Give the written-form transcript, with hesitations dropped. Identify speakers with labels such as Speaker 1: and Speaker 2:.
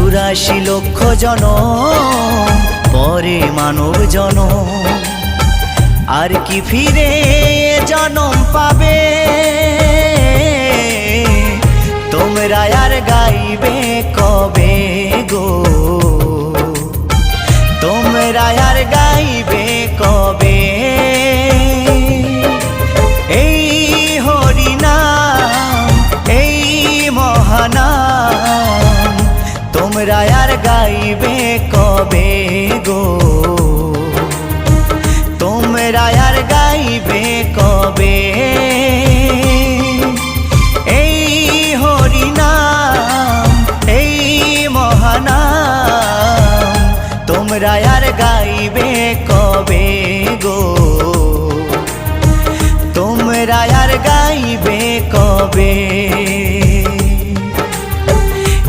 Speaker 1: ৮৪ লক্ষ জনম পরে মানব জনম, আর কি ফিরে জনম পাবে? তোমরা আর গাইবে কবে গো? তোমরা আর গাইবে কবে? এই হরিনাম, এই মহানাম, তোমরা আর গাইবে কবে গো? তোমরা আর গাইবে কবে?